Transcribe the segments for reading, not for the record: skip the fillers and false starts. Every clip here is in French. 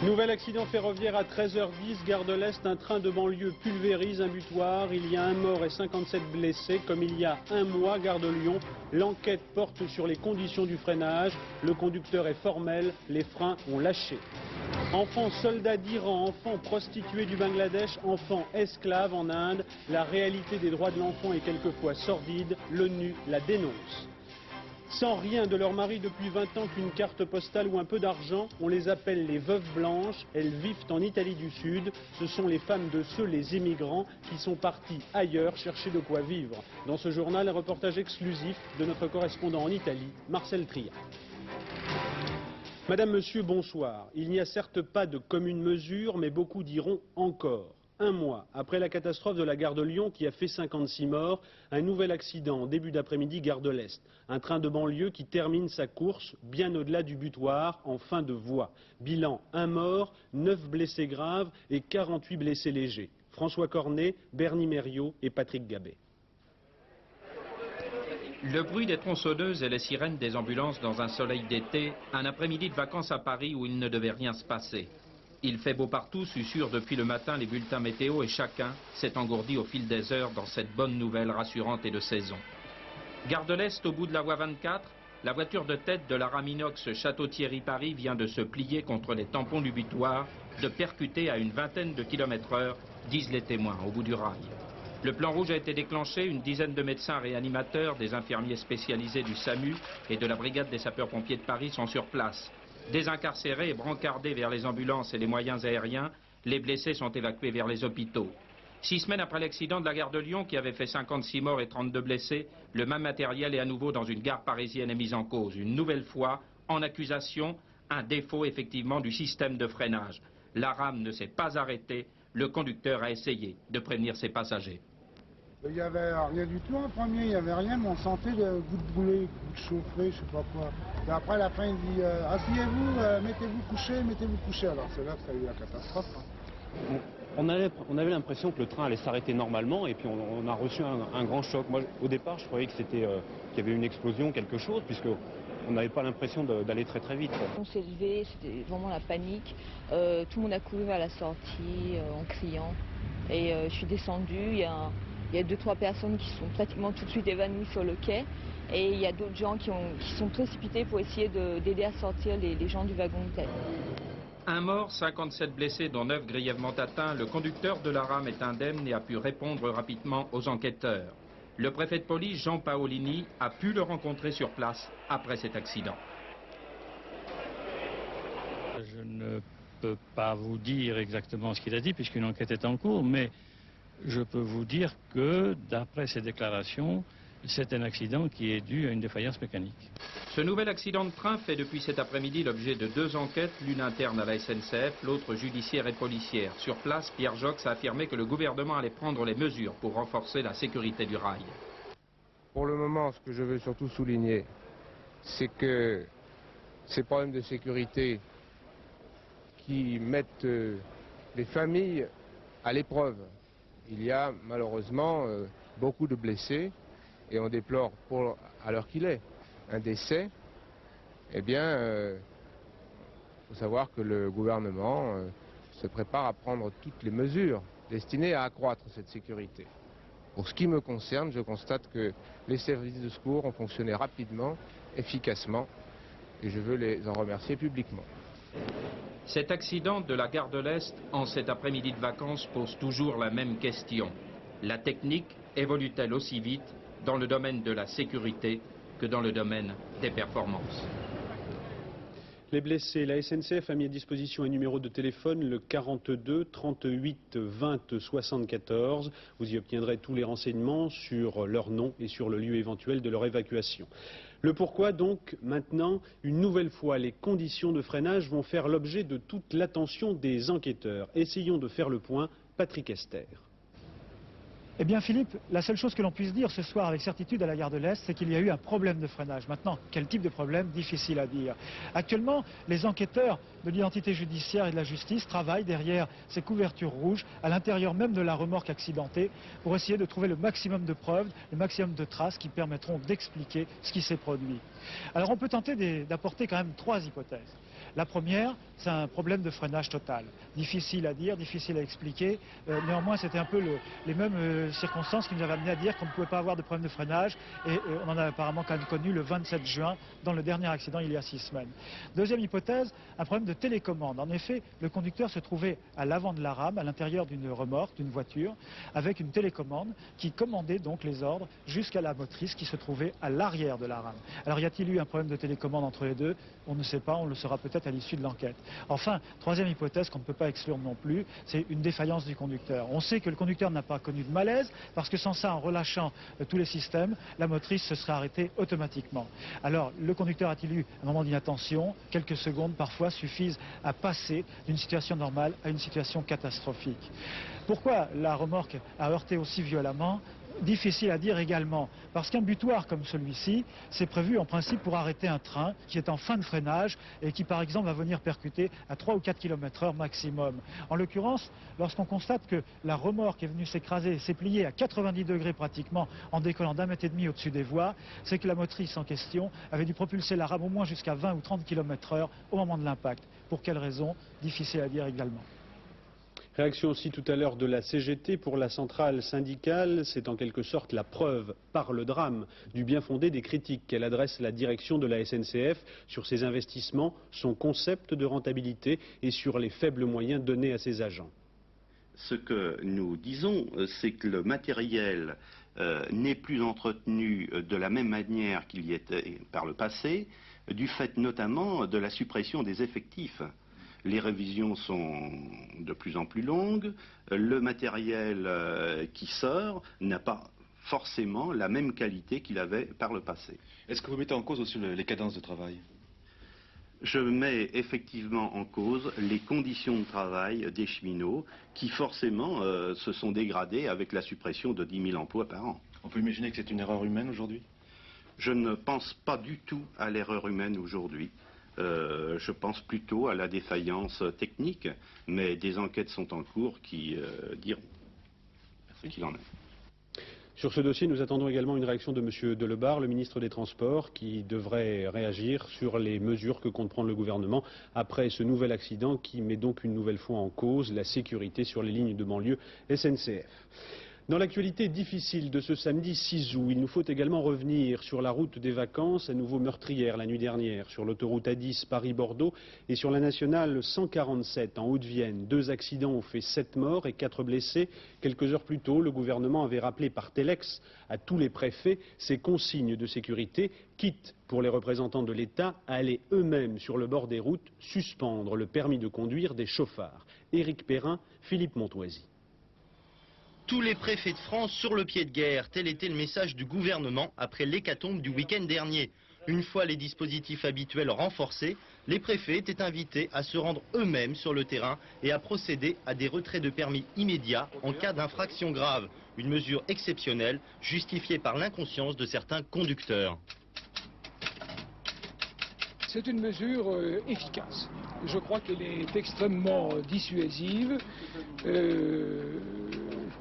Nouvel accident ferroviaire à 13h10, gare de l'Est, un train de banlieue pulvérise un butoir. Il y a un mort et 57 blessés. Comme il y a un mois, gare de Lyon, l'enquête porte sur les conditions du freinage. Le conducteur est formel, les freins ont lâché. Enfants soldats d'Iran, enfants prostituées du Bangladesh, enfants esclaves en Inde. La réalité des droits de l'enfant est quelquefois sordide. L'ONU la dénonce. Sans rien de leur mari depuis 20 ans qu'une carte postale ou un peu d'argent, on les appelle les veuves blanches. Elles vivent en Italie du Sud. Ce sont les femmes de ceux, les immigrants, qui sont partis ailleurs chercher de quoi vivre. Dans ce journal, un reportage exclusif de notre correspondant en Italie, Marcel Tria. Madame, monsieur, bonsoir. Il n'y a certes pas de commune mesure, mais beaucoup diront encore. Un mois après la catastrophe de la gare de Lyon qui a fait 56 morts, un nouvel accident en début d'après-midi, gare de l'Est. Un train de banlieue qui termine sa course bien au-delà du butoir, en fin de voie. Bilan, un mort, 9 blessés graves et 48 blessés légers. François Cornet, Bernie Mériot et Patrick Gabet. Le bruit des tronçonneuses et les sirènes des ambulances dans un soleil d'été, un après-midi de vacances à Paris où il ne devait rien se passer. Il fait beau partout, susurrent depuis le matin les bulletins météo et chacun s'est engourdi au fil des heures dans cette bonne nouvelle rassurante et de saison. Gare de l'Est, au bout de la voie 24, la voiture de tête de la Raminox Château-Thierry-Paris vient de se plier contre les tampons du butoir, de percuter à une vingtaine de km/h, disent les témoins, au bout du rail. Le plan rouge a été déclenché, une dizaine de médecins réanimateurs, des infirmiers spécialisés du SAMU et de la brigade des sapeurs-pompiers de Paris sont sur place. Désincarcérés et brancardés vers les ambulances et les moyens aériens, les blessés sont évacués vers les hôpitaux. 6 semaines après l'accident de la gare de Lyon qui avait fait 56 morts et 32 blessés, le même matériel est à nouveau dans une gare parisienne et mis en cause. Une nouvelle fois, en accusation, un défaut effectivement du système de freinage. La rame ne s'est pas arrêtée, le conducteur a essayé de prévenir ses passagers. Il n'y avait rien du tout en premier, il n'y avait rien, mais on sentait le goût de brûler, goût de chauffer, je sais pas quoi. Et après à la fin il dit asseyez-vous, mettez-vous couché. Alors c'est là que ça a eu la catastrophe. Hein. On avait l'impression que le train allait s'arrêter normalement et puis on a reçu un grand choc. Moi au départ je croyais que qu'il y avait une explosion, quelque chose, puisqu'on n'avait pas l'impression d'aller très très vite. On s'est levé, c'était vraiment la panique. Tout le monde a couru à la sortie en criant. Et je suis descendue, il y a 2-3 personnes qui sont pratiquement tout de suite évanouies sur le quai. Et il y a d'autres gens qui sont précipités pour essayer d'aider à sortir les gens du wagon de tête. Un mort, 57 blessés, dont 9 grièvement atteints. Le conducteur de la rame est indemne et a pu répondre rapidement aux enquêteurs. Le préfet de police, Jean Paolini, a pu le rencontrer sur place après cet accident. Je ne peux pas vous dire exactement ce qu'il a dit puisqu'une enquête est en cours, mais je peux vous dire que, d'après ses déclarations, c'est un accident qui est dû à une défaillance mécanique. Ce nouvel accident de train fait depuis cet après-midi l'objet de 2 enquêtes, l'une interne à la SNCF, l'autre judiciaire et policière. Sur place, Pierre Jox a affirmé que le gouvernement allait prendre les mesures pour renforcer la sécurité du rail. Pour le moment, ce que je veux surtout souligner, c'est que ces problèmes de sécurité qui mettent les familles à l'épreuve. Il y a malheureusement beaucoup de blessés et on déplore, à l'heure qu'il est, un décès. Eh bien, il faut savoir que le gouvernement se prépare à prendre toutes les mesures destinées à accroître cette sécurité. Pour ce qui me concerne, je constate que les services de secours ont fonctionné rapidement, efficacement, et je veux les en remercier publiquement. Cet accident de la gare de l'Est en cet après-midi de vacances pose toujours la même question. La technique évolue-t-elle aussi vite dans le domaine de la sécurité que dans le domaine des performances? Les blessés, la SNCF a mis à disposition un numéro de téléphone, le 42 38 20 74. Vous y obtiendrez tous les renseignements sur leur nom et sur le lieu éventuel de leur évacuation. Le pourquoi donc, maintenant, une nouvelle fois, les conditions de freinage vont faire l'objet de toute l'attention des enquêteurs. Essayons de faire le point, Patrick Esther. Eh bien Philippe, la seule chose que l'on puisse dire ce soir avec certitude à la gare de l'Est, c'est qu'il y a eu un problème de freinage. Maintenant, quel type de problème? Difficile à dire. Actuellement, les enquêteurs de l'identité judiciaire et de la justice travaillent derrière ces couvertures rouges, à l'intérieur même de la remorque accidentée, pour essayer de trouver le maximum de preuves, le maximum de traces qui permettront d'expliquer ce qui s'est produit. Alors on peut tenter d'apporter quand même 3 hypothèses. La première, c'est un problème de freinage total. Difficile à dire, difficile à expliquer. Néanmoins, c'était un peu les mêmes circonstances qui nous avaient amené à dire qu'on ne pouvait pas avoir de problème de freinage. Et on en a apparemment quand même connu le 27 juin, dans le dernier accident il y a 6 semaines. Deuxième hypothèse, un problème de télécommande. En effet, le conducteur se trouvait à l'avant de la rame, à l'intérieur d'une remorque, d'une voiture, avec une télécommande qui commandait donc les ordres jusqu'à la motrice qui se trouvait à l'arrière de la rame. Alors y a-t-il eu un problème de télécommande entre les deux? On ne sait pas, on le saura peut-être à l'issue de l'enquête. Enfin, troisième hypothèse qu'on ne peut pas exclure non plus, c'est une défaillance du conducteur. On sait que le conducteur n'a pas connu de malaise, parce que sans ça, en relâchant tous les systèmes, la motrice se serait arrêtée automatiquement. Alors, le conducteur a-t-il eu un moment d'inattention? Quelques secondes parfois suffisent à passer d'une situation normale à une situation catastrophique. Pourquoi la remorque a heurté aussi violemment? Difficile à dire également, parce qu'un butoir comme celui-ci, c'est prévu en principe pour arrêter un train qui est en fin de freinage et qui par exemple va venir percuter à 3 ou 4 km/h maximum. En l'occurrence, lorsqu'on constate que la remorque est venue s'écraser, s'est pliée à 90 degrés pratiquement en décollant d'1,5 mètre au-dessus des voies, c'est que la motrice en question avait dû propulser la rame au moins jusqu'à 20 ou 30 km/h au moment de l'impact. Pour quelle raison? Difficile à dire également. Réaction aussi tout à l'heure de la CGT pour la centrale syndicale. C'est en quelque sorte la preuve, par le drame, du bien fondé des critiques qu'elle adresse à la direction de la SNCF sur ses investissements, son concept de rentabilité et sur les faibles moyens donnés à ses agents. Ce que nous disons, c'est que le matériel n'est plus entretenu de la même manière qu'il y était par le passé, du fait notamment de la suppression des effectifs. Les révisions sont de plus en plus longues, le matériel qui sort n'a pas forcément la même qualité qu'il avait par le passé. Est-ce que vous mettez en cause aussi les cadences de travail? Je mets effectivement en cause les conditions de travail des cheminots qui forcément se sont dégradées avec la suppression de 10 000 emplois par an. On peut imaginer que c'est une erreur humaine aujourd'hui? Je ne pense pas du tout à l'erreur humaine aujourd'hui. Je pense plutôt à la défaillance technique, mais des enquêtes sont en cours qui diront ce qu'il en est. Sur ce dossier, nous attendons également une réaction de M. Delebard, le ministre des Transports, qui devrait réagir sur les mesures que compte prendre le gouvernement après ce nouvel accident qui met donc une nouvelle fois en cause la sécurité sur les lignes de banlieue SNCF. Dans l'actualité difficile de ce samedi 6 août, il nous faut également revenir sur la route des vacances, à nouveau meurtrière la nuit dernière, sur l'autoroute A10 Paris-Bordeaux et sur la nationale 147 en Haute-Vienne. 2 accidents ont fait 7 morts et 4 blessés. Quelques heures plus tôt, le gouvernement avait rappelé par téléx à tous les préfets ces consignes de sécurité, quitte pour les représentants de l'État à aller eux-mêmes sur le bord des routes suspendre le permis de conduire des chauffards. Éric Perrin, Philippe Montoisy. Tous les préfets de France sur le pied de guerre, tel était le message du gouvernement après l'hécatombe du week-end dernier. Une fois les dispositifs habituels renforcés, les préfets étaient invités à se rendre eux-mêmes sur le terrain et à procéder à des retraits de permis immédiats en cas d'infraction grave. Une mesure exceptionnelle justifiée par l'inconscience de certains conducteurs. C'est une mesure efficace. Je crois qu'elle est extrêmement dissuasive.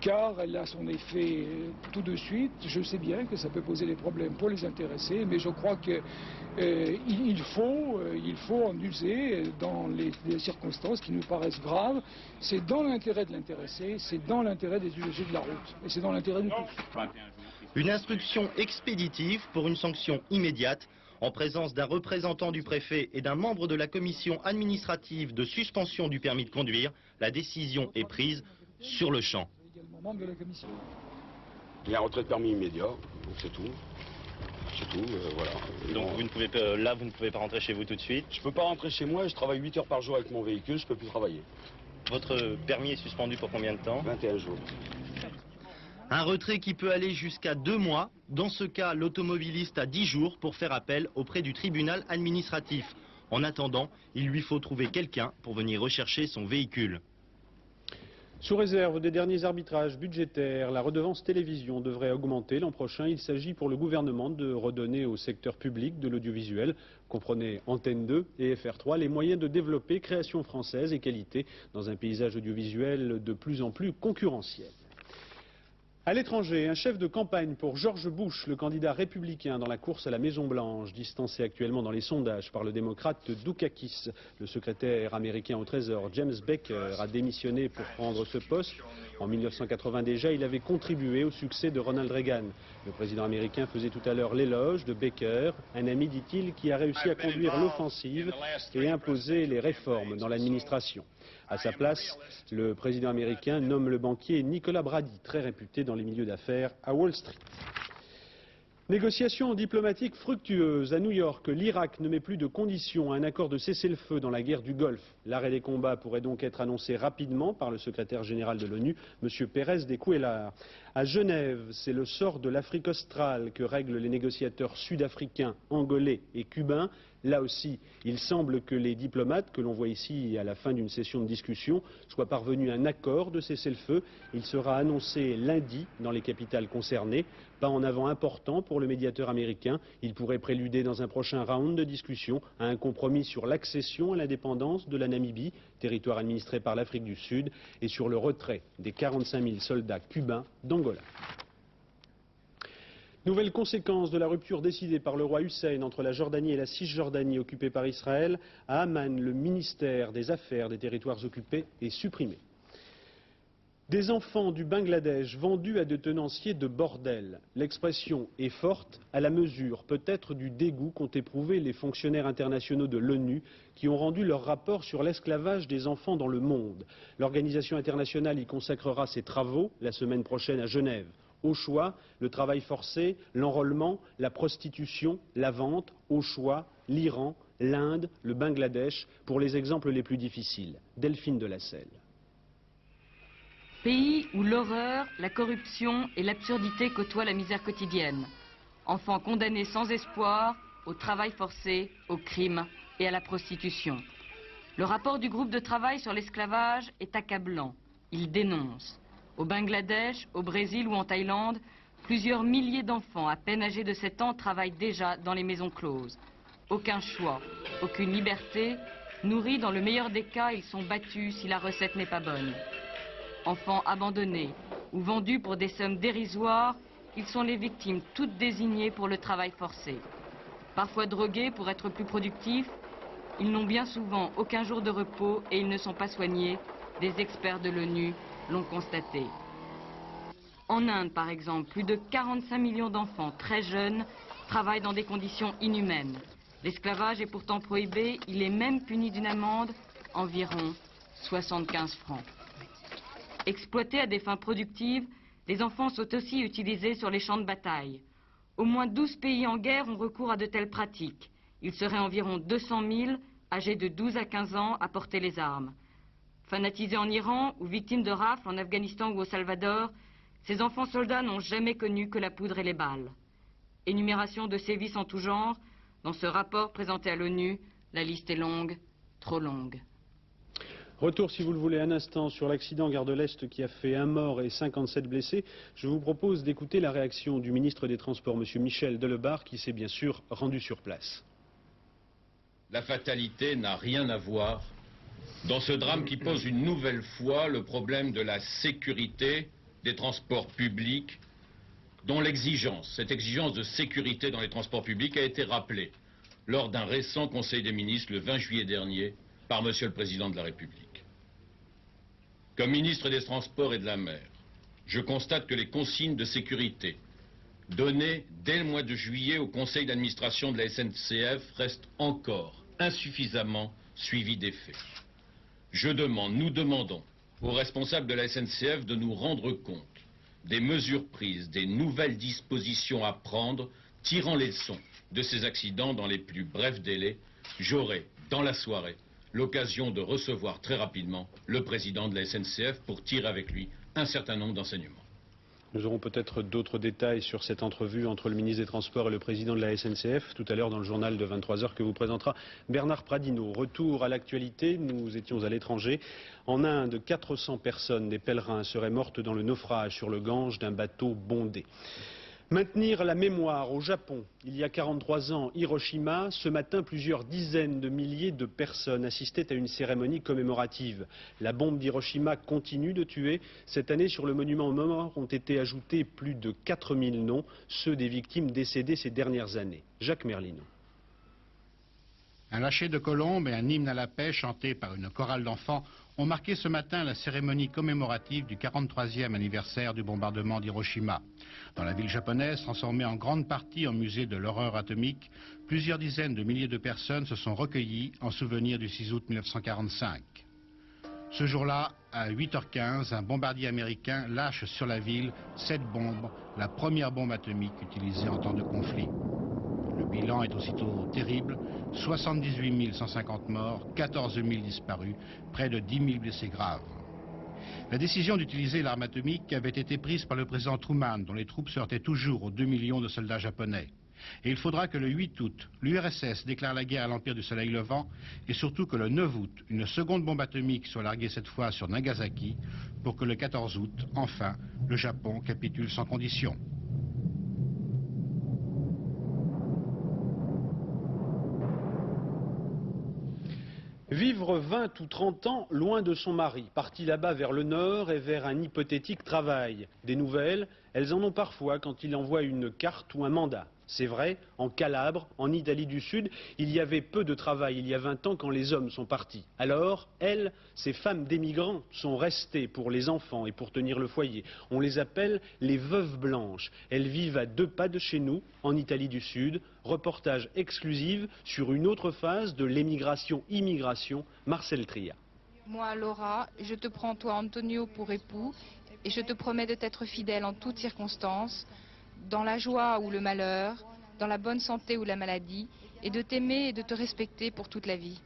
Car elle a son effet tout de suite. Je sais bien que ça peut poser des problèmes pour les intéressés, mais je crois qu'il faut en user dans les circonstances qui nous paraissent graves. C'est dans l'intérêt de l'intéressé, c'est dans l'intérêt des usagers de la route, et c'est dans l'intérêt de tous. Une instruction expéditive pour une sanction immédiate, en présence d'un représentant du préfet et d'un membre de la commission administrative de suspension du permis de conduire. La décision est prise sur le champ. Membre de la commission. Il y a un retrait de permis immédiat, c'est tout. C'est tout, voilà. Donc vous ne pouvez pas, là, vous ne pouvez pas rentrer chez vous tout de suite? Je ne peux pas rentrer chez moi, je travaille 8 heures par jour avec mon véhicule, je ne peux plus travailler. Votre permis est suspendu pour combien de temps? 21 jours. Un retrait qui peut aller jusqu'à 2 mois. Dans ce cas, l'automobiliste a 10 jours pour faire appel auprès du tribunal administratif. En attendant, il lui faut trouver quelqu'un pour venir rechercher son véhicule. Sous réserve des derniers arbitrages budgétaires, la redevance télévision devrait augmenter l'an prochain. Il s'agit pour le gouvernement de redonner au secteur public de l'audiovisuel, comprenez Antenne 2 et FR3, les moyens de développer création française et qualité dans un paysage audiovisuel de plus en plus concurrentiel. À l'étranger, un chef de campagne pour George Bush, le candidat républicain dans la course à la Maison-Blanche, distancé actuellement dans les sondages par le démocrate Dukakis. Le secrétaire américain au Trésor, James Baker, a démissionné pour prendre ce poste. En 1980 déjà, il avait contribué au succès de Ronald Reagan. Le président américain faisait tout à l'heure l'éloge de Baker, un ami, dit-il, qui a réussi à conduire l'offensive et imposer les réformes dans l'administration. À sa place, le président américain nomme le banquier Nicolas Brady, très réputé dans les milieux d'affaires à Wall Street. Négociations diplomatiques fructueuses. À New York, l'Irak ne met plus de conditions à un accord de cessez-le-feu dans la guerre du Golfe. L'arrêt des combats pourrait donc être annoncé rapidement par le secrétaire général de l'ONU, M. Pérez de Cuellar. À Genève, c'est le sort de l'Afrique australe que règlent les négociateurs sud-africains, angolais et cubains. Là aussi, il semble que les diplomates que l'on voit ici à la fin d'une session de discussion soient parvenus à un accord de cessez-le-feu. Il sera annoncé lundi dans les capitales concernées. Pas en avant important pour le médiateur américain. Il pourrait préluder dans un prochain round de discussion à un compromis sur l'accession à l'indépendance de la Namibie, territoire administré par l'Afrique du Sud, et sur le retrait des 45 000 soldats cubains d'Angola. Nouvelle conséquence de la rupture décidée par le roi Hussein entre la Jordanie et la Cisjordanie occupée par Israël. À Amman, le ministère des Affaires des territoires occupés est supprimé. Des enfants du Bangladesh vendus à des tenanciers de bordel. L'expression est forte à la mesure peut-être du dégoût qu'ont éprouvé les fonctionnaires internationaux de l'ONU qui ont rendu leur rapport sur l'esclavage des enfants dans le monde. L'organisation internationale y consacrera ses travaux la semaine prochaine à Genève. Au choix, le travail forcé, l'enrôlement, la prostitution, la vente, au choix, l'Iran, l'Inde, le Bangladesh, pour les exemples les plus difficiles. Delphine de la Selle. Pays où l'horreur, la corruption et l'absurdité côtoient la misère quotidienne. Enfants condamnés sans espoir au travail forcé, au crime et à la prostitution. Le rapport du groupe de travail sur l'esclavage est accablant. Il dénonce. Au Bangladesh, au Brésil ou en Thaïlande, plusieurs milliers d'enfants à peine âgés de 7 ans travaillent déjà dans les maisons closes. Aucun choix, aucune liberté. Nourris dans le meilleur des cas, ils sont battus si la recette n'est pas bonne. Enfants abandonnés ou vendus pour des sommes dérisoires, ils sont les victimes toutes désignées pour le travail forcé. Parfois drogués pour être plus productifs, ils n'ont bien souvent aucun jour de repos et ils ne sont pas soignés. Des experts de l'ONU l'ont constaté. En Inde, par exemple, plus de 45 millions d'enfants très jeunes travaillent dans des conditions inhumaines. L'esclavage est pourtant prohibé, il est même puni d'une amende, environ 75 francs. Exploités à des fins productives, les enfants sont aussi utilisés sur les champs de bataille. Au moins 12 pays en guerre ont recours à de telles pratiques. Il serait environ 200 000, âgés de 12 à 15 ans, à porter les armes. Fanatisés en Iran ou victimes de rafles en Afghanistan ou au Salvador, ces enfants soldats n'ont jamais connu que la poudre et les balles. Énumération de sévices en tout genre. Dans ce rapport présenté à l'ONU, la liste est longue, trop longue. Retour, si vous le voulez, un instant sur l'accident gare de l'Est qui a fait 1 mort et 57 blessés. Je vous propose d'écouter la réaction du ministre des Transports, M. Michel Delebarre, qui s'est bien sûr rendu sur place. La fatalité n'a rien à voir dans ce drame qui pose une nouvelle fois le problème de la sécurité des transports publics, dont cette exigence de sécurité dans les transports publics a été rappelée lors d'un récent Conseil des ministres le 20 juillet dernier par Monsieur le Président de la République. Comme ministre des Transports et de la Mer, je constate que les consignes de sécurité données dès le mois de juillet au Conseil d'administration de la SNCF restent encore insuffisamment suivies d'effet. Nous demandons aux responsables de la SNCF de nous rendre compte des mesures prises, des nouvelles dispositions à prendre, tirant les leçons de ces accidents dans les plus brefs délais. J'aurai, dans la soirée, l'occasion de recevoir très rapidement le président de la SNCF pour tirer avec lui un certain nombre d'enseignements. Nous aurons peut-être d'autres détails sur cette entrevue entre le ministre des Transports et le président de la SNCF tout à l'heure dans le journal de 23 h que vous présentera Bernard Pradino. Retour à l'actualité, nous étions à l'étranger. En Inde, 400 personnes, des pèlerins, seraient mortes dans le naufrage sur le Gange d'un bateau bondé. Maintenir la mémoire au Japon. Il y a 43 ans, Hiroshima, ce matin, plusieurs dizaines de milliers de personnes assistaient à une cérémonie commémorative. La bombe d'Hiroshima continue de tuer. Cette année, sur le monument aux morts ont été ajoutés plus de 4000 noms, ceux des victimes décédées ces dernières années. Jacques Merlino. Un lâcher de colombes et un hymne à la paix chanté par une chorale d'enfants ont marqué ce matin la cérémonie commémorative du 43e anniversaire du bombardement d'Hiroshima. Dans la ville japonaise, transformée en grande partie en musée de l'horreur atomique, plusieurs dizaines de milliers de personnes se sont recueillies en souvenir du 6 août 1945. Ce jour-là, à 8h15, un bombardier américain lâche sur la ville 7 bombes, la première bombe atomique utilisée en temps de conflit. Le bilan est aussitôt terrible, 78 150 morts, 14 000 disparus, près de 10 000 blessés graves. La décision d'utiliser l'arme atomique avait été prise par le président Truman, dont les troupes se heurtaient toujours aux 2 millions de soldats japonais. Et il faudra que le 8 août, l'URSS déclare la guerre à l'Empire du Soleil Levant, et surtout que le 9 août, une seconde bombe atomique soit larguée cette fois sur Nagasaki, pour que le 14 août, enfin, le Japon capitule sans condition. Vivre 20 ou 30 ans loin de son mari, parti là-bas vers le nord et vers un hypothétique travail. Des nouvelles, elles en ont parfois quand il envoie une carte ou un mandat. C'est vrai, en Calabre, en Italie du Sud, il y avait peu de travail il y a 20 ans quand les hommes sont partis. Alors, elles, ces femmes d'émigrants, sont restées pour les enfants et pour tenir le foyer. On les appelle les veuves blanches. Elles vivent à 2 pas de chez nous, en Italie du Sud. Reportage exclusif sur une autre phase de l'émigration-immigration, Marcel Tria. Moi, Laura, je te prends toi, Antonio, pour époux, et je te promets de t'être fidèle en toutes circonstances, dans la joie ou le malheur, dans la bonne santé ou la maladie, et de t'aimer et de te respecter pour toute la vie.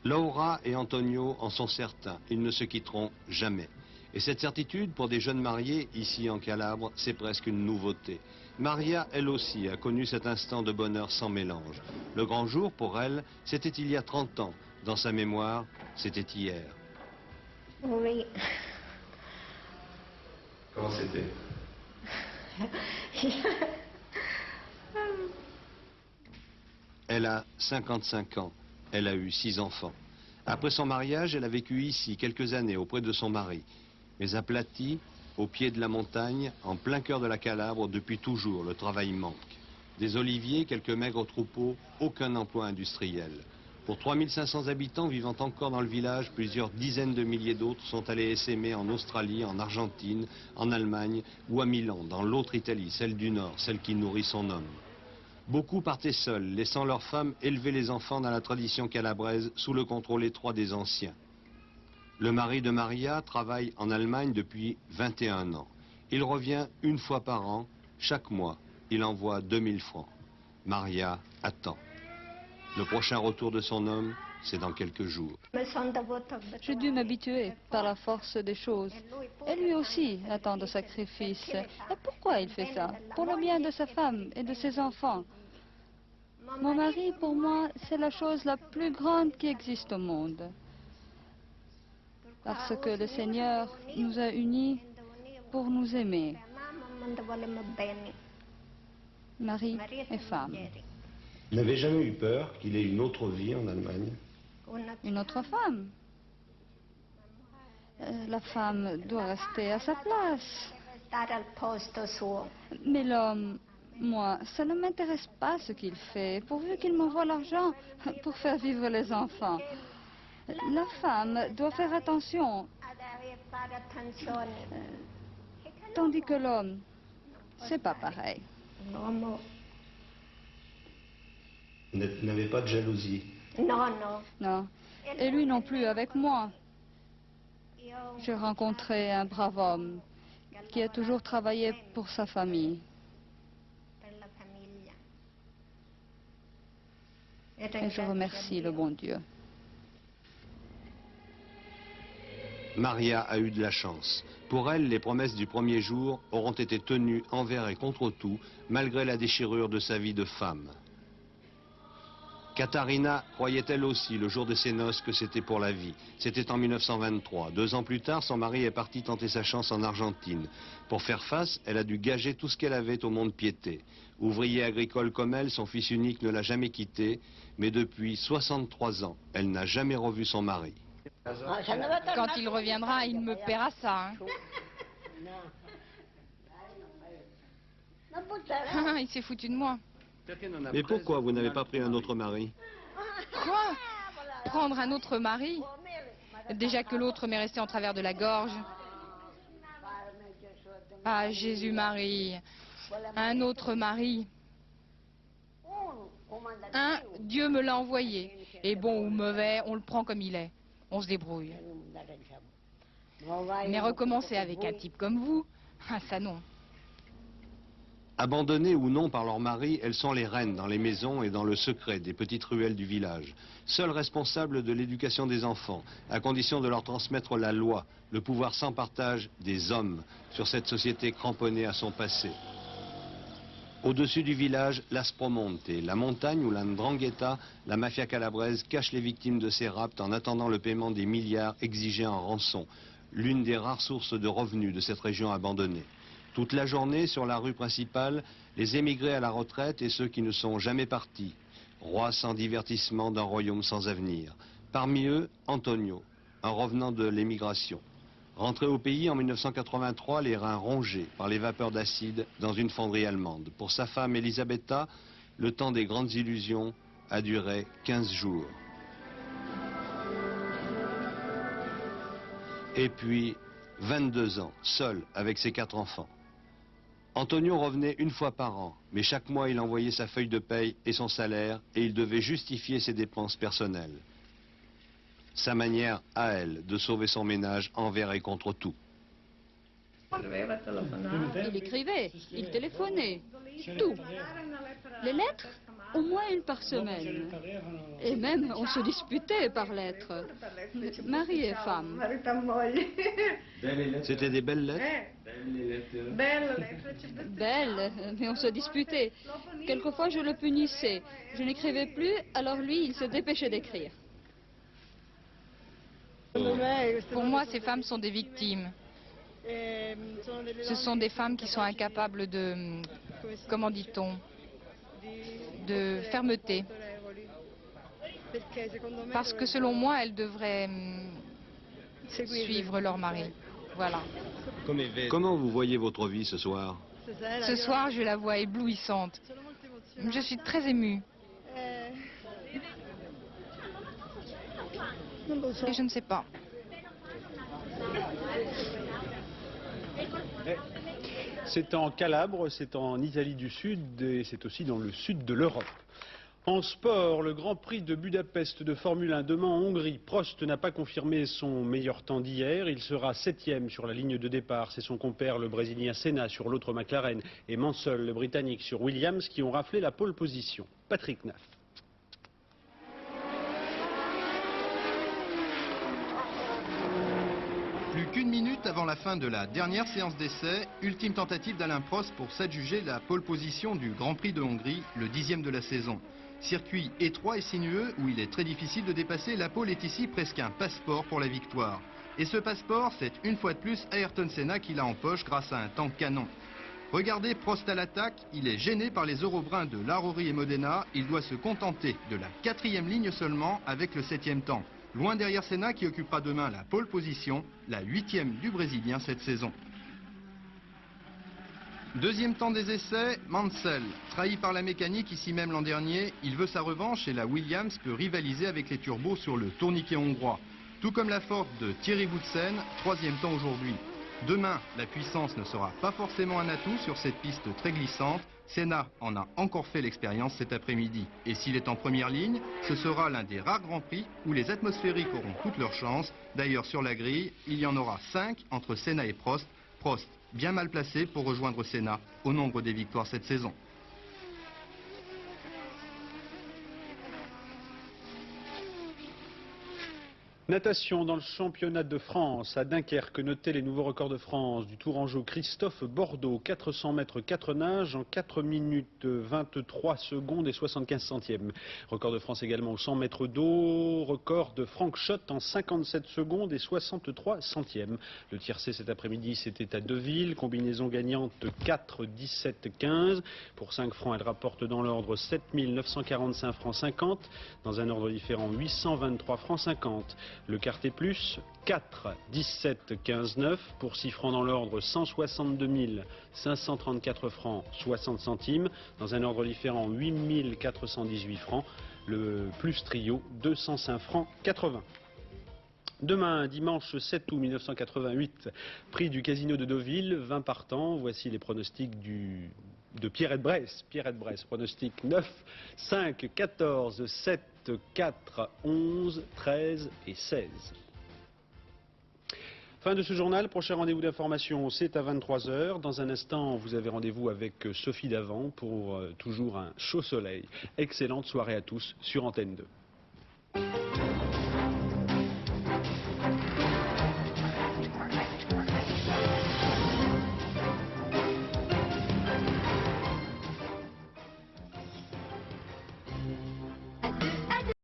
Laura et Antonio en sont certains, ils ne se quitteront jamais. Et cette certitude, pour des jeunes mariés, ici en Calabre, c'est presque une nouveauté. Maria, elle aussi, a connu cet instant de bonheur sans mélange. Le grand jour, pour elle, c'était il y a 30 ans. Dans sa mémoire, c'était hier. Oui. Comment c'était? Elle a 55 ans. Elle a eu 6 enfants. Après son mariage, elle a vécu ici quelques années auprès de son mari. Mais aplatie, au pied de la montagne, en plein cœur de la Calabre, depuis toujours, le travail manque. Des oliviers, quelques maigres troupeaux, aucun emploi industriel. Pour 3500 habitants vivant encore dans le village, plusieurs dizaines de milliers d'autres sont allés essaimer en Australie, en Argentine, en Allemagne ou à Milan, dans l'autre Italie, celle du Nord, celle qui nourrit son homme. Beaucoup partaient seuls, laissant leurs femmes élever les enfants dans la tradition calabraise sous le contrôle étroit des anciens. Le mari de Maria travaille en Allemagne depuis 21 ans. Il revient une fois par an, chaque mois. Il envoie 2000 francs. Maria attend. Le prochain retour de son homme, c'est dans quelques jours. J'ai dû m'habituer par la force des choses. Et lui aussi attend de sacrifices. Et pourquoi il fait ça? Pour le bien de sa femme et de ses enfants. Mon mari, pour moi, c'est la chose la plus grande qui existe au monde. Parce que le Seigneur nous a unis pour nous aimer. Mari et femme. Vous n'avez jamais eu peur qu'il ait une autre vie en Allemagne? Une autre femme. La femme doit rester à sa place. Mais l'homme, moi, ça ne m'intéresse pas ce qu'il fait, pourvu qu'il m'envoie l'argent pour faire vivre les enfants. La femme doit faire attention. Tandis que l'homme, c'est pas pareil. Vous n'avez pas de jalousie? Non, non. Non. Et lui non plus avec moi. J'ai rencontré un brave homme qui a toujours travaillé pour sa famille. Et je remercie le bon Dieu. Maria a eu de la chance. Pour elle, les promesses du premier jour auront été tenues envers et contre tout, malgré la déchirure de sa vie de femme. Katharina croyait elle aussi, le jour de ses noces, que c'était pour la vie. C'était en 1923. 2 ans plus tard, son mari est parti tenter sa chance en Argentine. Pour faire face, elle a dû gager tout ce qu'elle avait au mont-de-piété. Ouvrier agricole comme elle, son fils unique ne l'a jamais quittée, mais depuis 63 ans, elle n'a jamais revu son mari. Quand il reviendra, il me paiera ça. Hein. Il s'est foutu de moi. Mais pourquoi vous n'avez pas pris un autre mari? Quoi? Prendre un autre mari? Déjà que l'autre m'est resté en travers de la gorge. Ah, Jésus-Marie. Un autre mari. Dieu me l'a envoyé. Et bon ou mauvais, on le prend comme il est. On se débrouille. Mais recommencer avec un type comme vous, ça non. Abandonnées ou non par leur mari, elles sont les reines dans les maisons et dans le secret des petites ruelles du village. Seules responsables de l'éducation des enfants, à condition de leur transmettre la loi, le pouvoir sans partage des hommes sur cette société cramponnée à son passé. Au-dessus du village, l'Aspromonte, la montagne où la Ndrangheta, la mafia calabraise, cache les victimes de ces rapts en attendant le paiement des milliards exigés en rançon, l'une des rares sources de revenus de cette région abandonnée. Toute la journée, sur la rue principale, les émigrés à la retraite et ceux qui ne sont jamais partis, rois sans divertissement d'un royaume sans avenir. Parmi eux, Antonio, un revenant de l'émigration. Rentré au pays en 1983, les reins rongés par les vapeurs d'acide dans une fonderie allemande. Pour sa femme Elisabetta, le temps des grandes illusions a duré 15 jours. Et puis, 22 ans, seul avec ses 4 enfants. Antonio revenait une fois par an, mais chaque mois il envoyait sa feuille de paye et son salaire et il devait justifier ses dépenses personnelles. Sa manière à elle de sauver son ménage envers et contre tout. Il écrivait, il téléphonait, tout. Les lettres, au moins une par semaine. Et même, on se disputait par lettres. Mari et femme. C'était des belles lettres? Belles, mais on se disputait. Quelquefois, je le punissais. Je n'écrivais plus, alors lui, il se dépêchait d'écrire. Pour moi, ces femmes sont des victimes. Ce sont des femmes qui sont incapables de, comment dit-on, de fermeté. Parce que selon moi, elles devraient suivre leur mari. Voilà. Comment vous voyez votre vie ce soir? Ce soir, je la vois éblouissante. Je suis très émue. Et je ne sais pas. C'est en Calabre, c'est en Italie du Sud et c'est aussi dans le sud de l'Europe. En sport, le Grand Prix de Budapest de Formule 1 demain en Hongrie. Prost n'a pas confirmé son meilleur temps d'hier. Il sera 7e sur la ligne de départ. C'est son compère, le Brésilien Senna, sur l'autre McLaren et Mansell, le Britannique, sur Williams, qui ont raflé la pole position. Patrick Naff. Plus qu'une minute avant la fin de la dernière séance d'essai, ultime tentative d'Alain Prost pour s'adjuger la pole position du Grand Prix de Hongrie, le 10e de la saison. Circuit étroit et sinueux où il est très difficile de dépasser, la pole est ici presque un passeport pour la victoire. Et ce passeport, c'est une fois de plus Ayrton Senna qui l'a en poche grâce à un temps canon. Regardez Prost à l'attaque, il est gêné par les Eurobrins de Larori et Modena, il doit se contenter de la 4e ligne seulement avec le 7e temps. Loin derrière Senna qui occupera demain la pole position, la 8e du Brésilien cette saison. Deuxième temps des essais, Mansell. Trahi par la mécanique ici même l'an dernier, il veut sa revanche et la Williams peut rivaliser avec les turbos sur le tourniquet hongrois. Tout comme la Ford de Thierry Boutsen, 3e temps aujourd'hui. Demain, la puissance ne sera pas forcément un atout sur cette piste très glissante. Senna en a encore fait l'expérience cet après-midi. Et s'il est en première ligne, ce sera l'un des rares grands prix où les atmosphériques auront toutes leurs chances. D'ailleurs, sur la grille, il y en aura 5 entre Senna et Prost. Prost, bien mal placé pour rejoindre Senna au nombre des victoires cette saison. Natation dans le championnat de France à Dunkerque, notez les nouveaux records de France du Tourangeau Christophe Bordeaux, 400 mètres 4 nages en 4 minutes 23 secondes et 75 centièmes. Record de France également au 100 mètres d'eau, record de Franck Schott en 57 secondes et 63 centièmes. Le tiercé cet après-midi c'était à Deauville, combinaison gagnante 4, 17, 15. Pour 5 francs elle rapporte dans l'ordre 7 945 francs 50, dans un ordre différent 823 francs 50. Le quartet plus, 4, 17, 15, 9. Pour 6 francs dans l'ordre, 162 534 francs 60 centimes. Dans un ordre différent, 8 418 francs. Le plus trio, 205 francs 80. Demain, dimanche 7 août 1988, prix du Casino de Deauville, 20 partants. Voici les pronostics de Pierrette Bresse. Pierrette Bresse, pronostic 9, 5, 14, 7, 4, 11, 13 et 16. Fin de ce journal, prochain rendez-vous d'information, c'est à 23 h. Dans un instant, vous avez rendez-vous avec Sophie Davant pour toujours un chaud soleil. Excellente soirée à tous sur Antenne 2.